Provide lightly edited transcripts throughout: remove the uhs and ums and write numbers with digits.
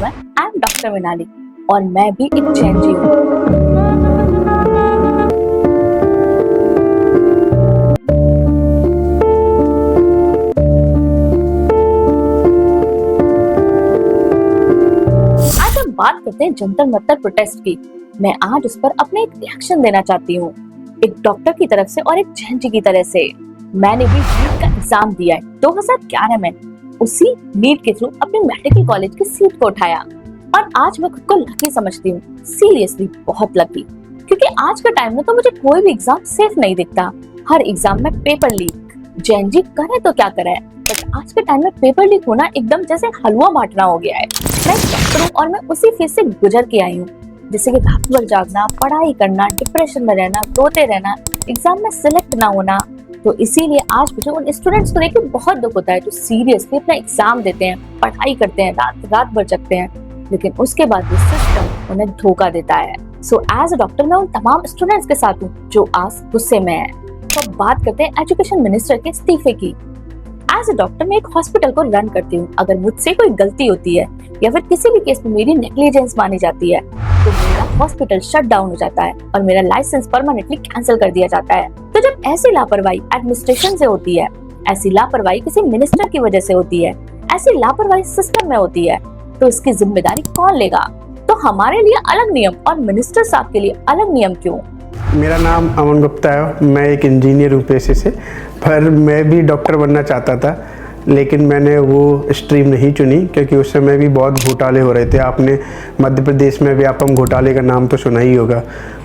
Everyone, I am doctor मिनाली और मैं भी एक जैन जी हूँ। आज हम बात करते हैं जंतर मंतर प्रोटेस्ट की। मैं आज उस पर अपने एक रिएक्शन देना चाहती हूँ, एक डॉक्टर की तरफ से और एक जैन जी की तरफ से। मैंने भी नीट का एग्जाम दिया है 2011 में। उसी नीट के थ्रू अपने मेडिकल कॉलेज की सीट को उठाया और आज मैं खुद को लकी समझती हूँ, सीरियसली बहुत लकी। क्योंकि आज के टाइम में तो मुझे कोई भी एग्जाम सेफ नहीं दिखता, हर एग्जाम में पेपर लीक। जैन जी करे तो क्या करे, बट आज के टाइम में पेपर लीक होना एकदम जैसे हलवा बांटना हो गया है। मैं डॉक्टर हूँ और मैं उसी फेज से गुजर के आई हूँ, जैसे कि रात भर जागना, पढ़ाई करना, डिप्रेशन में रहना, रोते रहना, एग्जाम में सिलेक्ट ना होना। तो इसीलिए आज मुझे उन स्टूडेंट्स को देख के बहुत दुख होता है जो सीरियसली अपना एग्जाम देते हैं, पढ़ाई करते हैं, रात भर जगते हैं, लेकिन उसके बाद भी सिस्टम उन्हें धोखा देता है। सो एज अ डॉक्टर मैं उन तमाम स्टूडेंट्स के साथ हूँ जो आज गुस्से में है। तो बात करते हैं एजुकेशन मिनिस्टर के इस्तीफे की। एज अ डॉक्टर मैं एक हॉस्पिटल को रन करती हूँ। अगर मुझसे कोई गलती होती है या फिर किसी भी केस में मेरी नेग्लिजेंस मानी जाती है तो मेरा हॉस्पिटल शट डाउन हो जाता है और मेरा लाइसेंस परमानेंटली कैंसिल कर दिया जाता है। तो जब ऐसी लापरवाही एडमिनिस्ट्रेशन से होती है, ऐसी लापरवाही किसी मिनिस्टर की वजह से होती है, ऐसी लापरवाही सिस्टम में होती है, तो इसकी जिम्मेदारी कौन लेगा? तो हमारे लिए अलग नियम और मिनिस्टर साहब के लिए अलग नियम क्यों? मेरा नाम अमन गुप्ता है। मैं एक इंजीनियर हूँ पेशे से, पर मैं भी डॉक्टर बनना चाहता था, लेकिन मैंने वो स्ट्रीम नहीं चुनी क्योंकि उस समय भी बहुत घोटाले हो रहे थे। आपने मध्य प्रदेश में व्यापम घोटाले का नाम तो सुना ही होगा,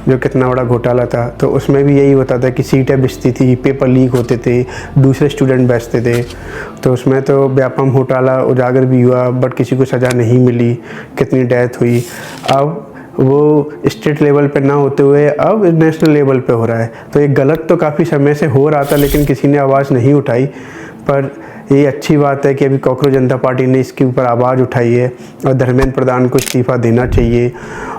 जो कितना बड़ा घोटाला था। तो उसमें भी यही होता था कि सीटें बिछती थी, पेपर लीक होते थे, दूसरे स्टूडेंट बैठते थे। तो उसमें तो व्यापम घोटाला उजागर भी हुआ, बट किसी को सज़ा नहीं मिली, कितनी डेथ हुई। अब वो स्टेट लेवल पे ना होते हुए अब नेशनल लेवल पे हो रहा है। तो ये गलत तो काफ़ी समय से हो रहा था, लेकिन किसी ने आवाज़ नहीं उठाई। पर ये अच्छी बात है कि अभी कॉकरोच जनता पार्टी ने इसके ऊपर आवाज़ उठाई है और धर्मेंद्र प्रधान को इस्तीफ़ा देना चाहिए।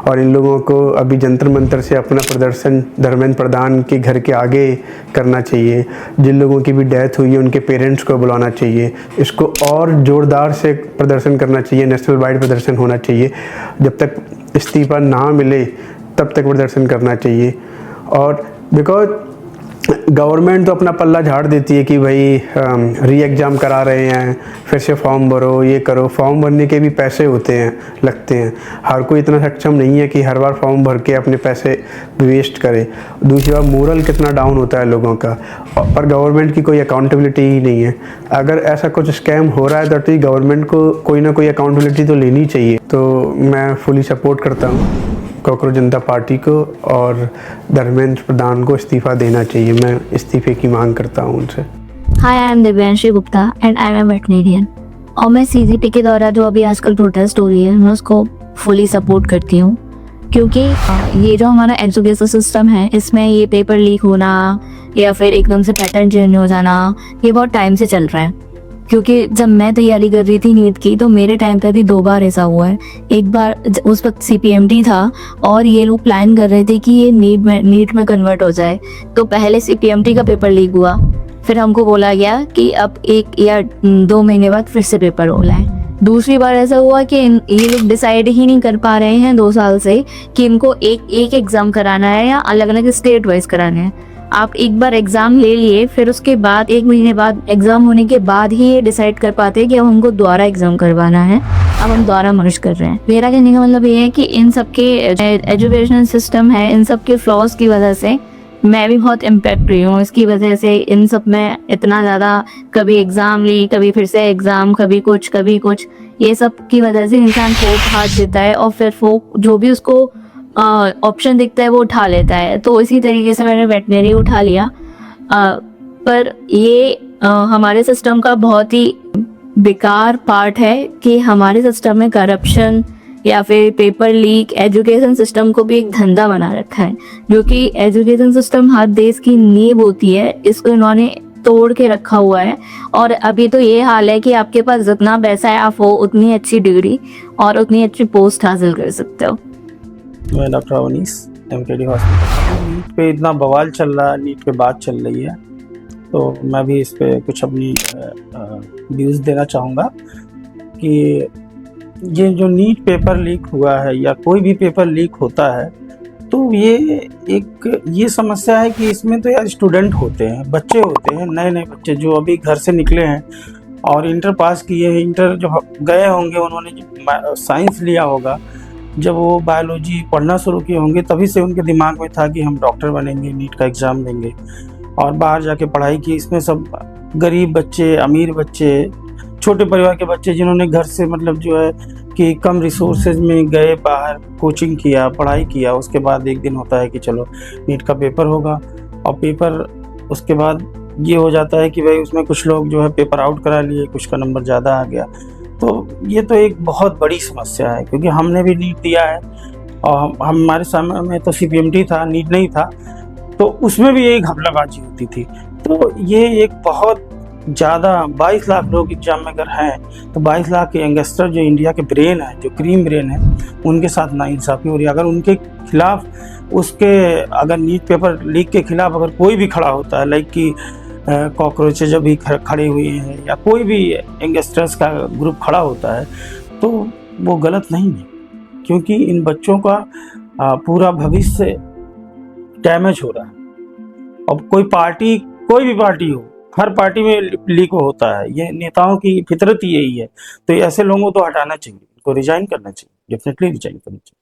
और इन लोगों को अभी जंतर मंतर से अपना प्रदर्शन धर्मेंद्र प्रधान के घर के आगे करना चाहिए। जिन लोगों की भी डेथ हुई है उनके पेरेंट्स को बुलाना चाहिए। इसको और ज़ोरदार से प्रदर्शन करना चाहिए, नेशनल वाइड प्रदर्शन होना चाहिए। जब तक इस्तीफ़ा ना मिले तब तक प्रदर्शन करना चाहिए। और बिकॉज गवर्नमेंट तो अपना पल्ला झाड़ देती है कि भाई री एग्ज़ाम करा रहे हैं, फिर से फॉर्म भरो, ये करो। फॉर्म भरने के भी पैसे होते हैं, लगते हैं। हर कोई इतना सक्षम नहीं है कि हर बार फॉर्म भर के अपने पैसे वेस्ट करे। दूसरी बात, मोरल कितना डाउन होता है लोगों का, पर गवर्नमेंट की कोई अकाउंटेबिलिटी ही नहीं है। अगर ऐसा कुछ स्कैम हो रहा है तो गवर्नमेंट को कोई ना कोई अकाउंटेबिलिटी तो लेनी चाहिए। तो मैं फुली सपोर्ट करता हूँ कॉकरोच जनता पार्टी को, और धर्मेंद्र प्रधान को इस्तीफ़ा देना चाहिए। मैं इस्तीफे की मांग करता हूँ उनसे। Hi, I am Divyanshi Gupta and I am veterinarian. और मैं सीजीटी के द्वारा जो अभी आजकल प्रोटेस्ट हो रही है मैं उसको फुली सपोर्ट करती हूँ, क्योंकि ये जो हमारा एजुकेशन सिस्टम है इसमें ये पेपर लीक होना या फिर एकदम से पैटर्न चेंज हो जाना ये बहुत टाइम से चल रहा है। क्योंकि जब मैं तैयारी कर रही थी नीट की तो मेरे टाइम पे भी 2 बार ऐसा हुआ है। एक बार उस वक्त सीपीएमटी था और ये लोग प्लान कर रहे थे कि ये नीट में कन्वर्ट हो जाए। तो पहले सीपीएमटी का पेपर लीक हुआ, फिर हमको बोला गया कि अब 1 या 2 महीने बाद फिर से पेपर होना है। दूसरी बार ऐसा हुआ कि ये लोग डिसाइड ही नहीं कर पा रहे हैं 2 साल से कि इनको एक एग्जाम कराना है या अलग अलग स्टेट वाइज कराना है। आप एक बार एग्जाम ले लिए, फिर उसके बाद 1 महीने बाद एग्जाम होने के बाद ही ये डिसाइड कर पाते हैं कि अब हमको दोबारा एग्जाम करवाना है, अब हम दोबारा मर्ज कर रहे हैं। मेरा कहने का मतलब ये है कि इन सब के एजुकेशन सिस्टम है, इन सब के फ्लॉज की वजह से मैं भी बहुत इम्पैक्ट रही हूँ। इसकी वजह से इन सब में इतना ज़्यादा कभी एग्ज़ाम ली, कभी फिर से एग्ज़ाम, कभी कुछ, ये सब की वजह से इंसान फोक हाथ देता है और फिर फोक जो भी उसको ऑप्शन दिखता है वो उठा लेता है। तो इसी तरीके से मैंने वेटनरी उठा लिया। पर ये हमारे सिस्टम का बहुत ही बेकार पार्ट है कि हमारे सिस्टम में करप्शन या फिर पेपर लीक एजुकेशन सिस्टम को भी एक धंधा बना रखा है, जो कि एजुकेशन सिस्टम हर देश की नींव होती है, इसको इन्होंने तोड़ के रखा हुआ है। और अभी तो ये हाल है कि आपके पास जितना पैसा है आप वो उतनी अच्छी डिग्री और उतनी अच्छी पोस्ट हासिल कर सकते हो। मैं doctor Avnish, MKD hospital. NEET पे इतना बवाल चल रहा है, नीट पे बात चल रही है, तो मैं भी इस पे कुछ अपनी व्यूज़ देना चाहूँगा कि ये जो नीट पेपर लीक हुआ है या कोई भी पेपर लीक होता है, तो ये समस्या है कि इसमें तो यार स्टूडेंट होते हैं, बच्चे होते हैं, नए नए बच्चे जो अभी घर से निकले हैं और इंटर पास किए हैं। इंटर जब गए होंगे, उन्होंने जब साइंस लिया होगा, जब वो बायोलॉजी पढ़ना शुरू किए होंगे, तभी से उनके दिमाग में था कि हम डॉक्टर बनेंगे, नीट का एग्ज़ाम देंगे और बाहर जाके पढ़ाई की। इसमें सब गरीब बच्चे, अमीर बच्चे, छोटे परिवार के बच्चे जिन्होंने घर से मतलब जो है कि कम रिसोर्सेज में गए, बाहर कोचिंग किया, पढ़ाई किया, उसके बाद एक दिन होता है कि चलो नीट का पेपर होगा और पेपर उसके बाद ये हो जाता है कि भाई उसमें कुछ लोग जो है पेपर आउट करा लिए, कुछ का नंबर ज़्यादा आ गया। तो ये तो एक बहुत बड़ी समस्या है, क्योंकि हमने भी नीट दिया है और हमारे समय में तो CPMT था, नीट नहीं था, तो उसमें भी यही घपलाबाजी होती थी। तो ये एक बहुत ज़्यादा 22 लाख लोग एग्जाम में अगर हैं, तो 22 लाख के यंगस्टर जो इंडिया के ब्रेन है, जो क्रीम ब्रेन है, उनके साथ नाइंसाफ़ी हो रही है। अगर उनके खिलाफ अगर नीट पेपर लीक के खिलाफ अगर कोई भी खड़ा होता है, लाइक कि कॉकरोचेज अभी खड़े हुए हैं या कोई भी यंगस्टर्स का ग्रुप खड़ा होता है, तो वो गलत नहीं है, क्योंकि इन बच्चों का पूरा भविष्य डैमेज हो रहा है। अब कोई भी पार्टी हो, हर पार्टी में लीक होता है, ये नेताओं की फितरत ही यही है। तो ऐसे लोगों को तो हटाना चाहिए, इनको रिजाइन करना चाहिए, डेफिनेटली रिजाइन करना चाहिए।